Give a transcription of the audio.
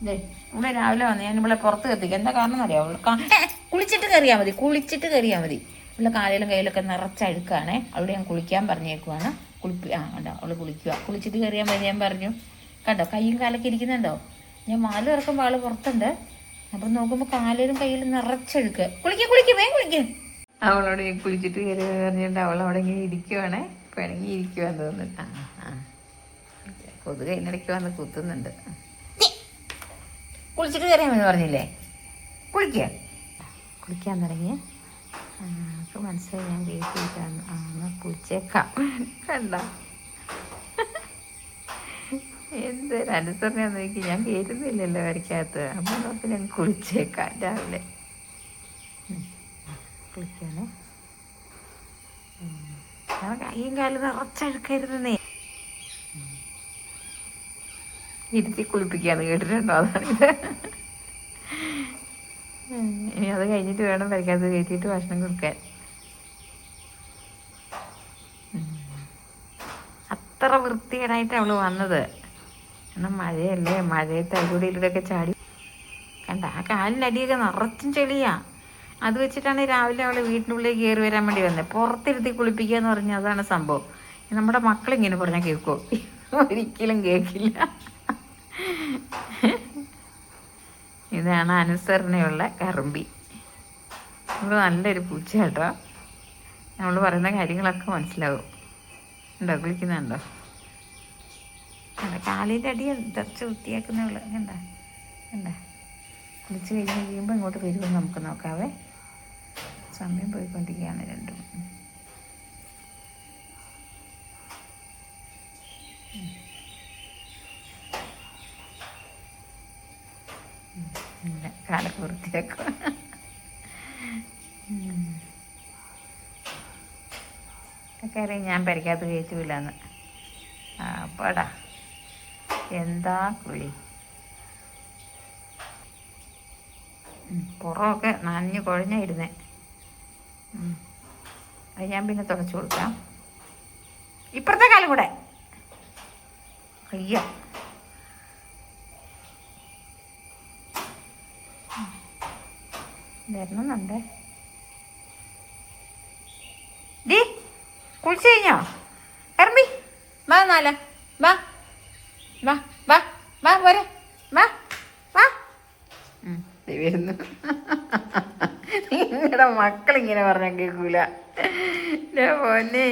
ഇതേ ഇവിടെ രാവിലെ വന്ന് ഞാൻ ഇവിടെ പുറത്ത് കത്തിക്കാം. എന്താ കാരണം എന്നറിയാം, കുളിച്ചിട്ട് കയറിയാൽ മതി, കുളിച്ചിട്ട് കയറിയാൽ മതി. ഇവിടെ കാലിലും കയ്യിലൊക്കെ നിറച്ചഴുക്കാണേ. അവിടെ ഞാൻ കുളിക്കാൻ പറഞ്ഞേക്കുവാണ്. കണ്ടോ അവള് കുളിക്കുക. കുളിച്ചിട്ട് കയറിയാൽ മതി ഞാൻ പറഞ്ഞു. കണ്ടോ കയ്യും കാലൊക്കെ ഇരിക്കുന്നുണ്ടോ? ഞാൻ മാല ഇറക്കുമ്പോൾ ആള് പുറത്തുണ്ട്. അപ്പം നോക്കുമ്പോൾ കാലിലും കയ്യിലും നിറച്ചഴുക്ക്. കുളിക്കും വേഗം കുളിക്കും. അവളോട് ഞാൻ കുളിച്ചിട്ട് കയറി പറഞ്ഞിട്ട് അവളവിടെ ഇങ്ങനെ ഇരിക്കുവാണേ. പിണങ്ങി ഇരിക്കുവാന്ന് തോന്നുന്നു. കൊതുക് അതിനിടയ്ക്ക് വന്ന് കുത്തുന്നുണ്ട്. കുളിച്ചിട്ട് കയറിയാമെന്ന് പറഞ്ഞില്ലേ? കുളിക്കാൻ തുടങ്ങി. അപ്പോൾ മനസ്സിലായി ഞാൻ കേട്ടിട്ടാണ്. എന്നാൽ കുളിച്ചേക്കാം. കണ്ട എന്തൊരു അനുസരണയാന്ന് നോക്കി. ഞാൻ കേട്ടുന്നില്ലല്ലോ വരയ്ക്കകത്ത്. അപ്പം അപ്പം ഞാൻ കുളിച്ചേക്കാം രാവിലെ. കുളിക്കാനേ കയ്യും കാലും നിറച്ചഴുക്കരുതെന്നേ. ഇരുത്തി കുളിപ്പിക്കാന്ന് കേട്ടിട്ടുണ്ടോ? അതാണിത്. ഇനി അത് കഴിഞ്ഞിട്ട് വേണം വരയ്ക്കകത്ത് കയറ്റിയിട്ട് ഭക്ഷണം കൊടുക്കാൻ. അത്ര വൃത്തികേടായിട്ട് അവള് വന്നത്. കാരണം മഴയല്ലേ, മഴയത്ത് അതിലൂടെ ചാടി. കണ്ട ആ കാലിനടിയൊക്കെ നിറച്ചും ചെളിയാ. അത് വെച്ചിട്ടാണ് രാവിലെ അവള് വീട്ടിനുള്ളിൽ കയറി വരാൻ വേണ്ടി വന്നത്. പുറത്തിരുത്തി കുളിപ്പിക്കുക എന്ന് പറഞ്ഞാൽ അതാണ് സംഭവം. നമ്മുടെ മക്കളിങ്ങനെ പറഞ്ഞാൽ കേൾക്കുമോ? ഒരിക്കലും കേൾക്കില്ല. ഇതാണ് അനുസരണയുള്ള കറുമ്പി. നമ്മൾ നല്ലൊരു പൂച്ച കേട്ടോ. നമ്മൾ പറയുന്ന കാര്യങ്ങളൊക്കെ മനസ്സിലാവും. ഉണ്ടോ? കുളിക്കുന്നുണ്ടോ? കാലിൻ്റെ അടി തെറച്ച് വൃത്തിയാക്കുന്നവള്. കണ്ട കുളിച്ച് കഴിഞ്ഞ് കഴിയുമ്പോൾ ഇങ്ങോട്ട് വരുമെന്ന് നമുക്ക് നോക്കാവേ. സമയം പോയിക്കൊണ്ടിരിക്കുകയാണ് രണ്ടും. കാലൊക്കെ വൃത്തിയാക്കുക. ഒക്കെ അറിയാം ഞാൻ പരിക്കകത്ത് കയറ്റില്ലാന്ന്. അപ്പാടാ എന്താ കുളി. പുറമൊക്കെ നനഞ്ഞ് കുഴഞ്ഞായിരുന്നേ. അത് ഞാൻ പിന്നെ തുടച്ചു കൊടുക്കാം. ഇപ്പുറത്തെ കാലം കൂടെ അയ്യോ വരണമെന്നുണ്ടേ. ഡീ കുളിച്ചു കഴിഞ്ഞോ? ഇറമ്പി വാ. വാ വാ വാ വാ പോരെ. വാ വാ. വരുന്നു. നിങ്ങളുടെ മക്കളിങ്ങനെ പറഞ്ഞാൽ കേൾക്കൂല. പൊന്നേ.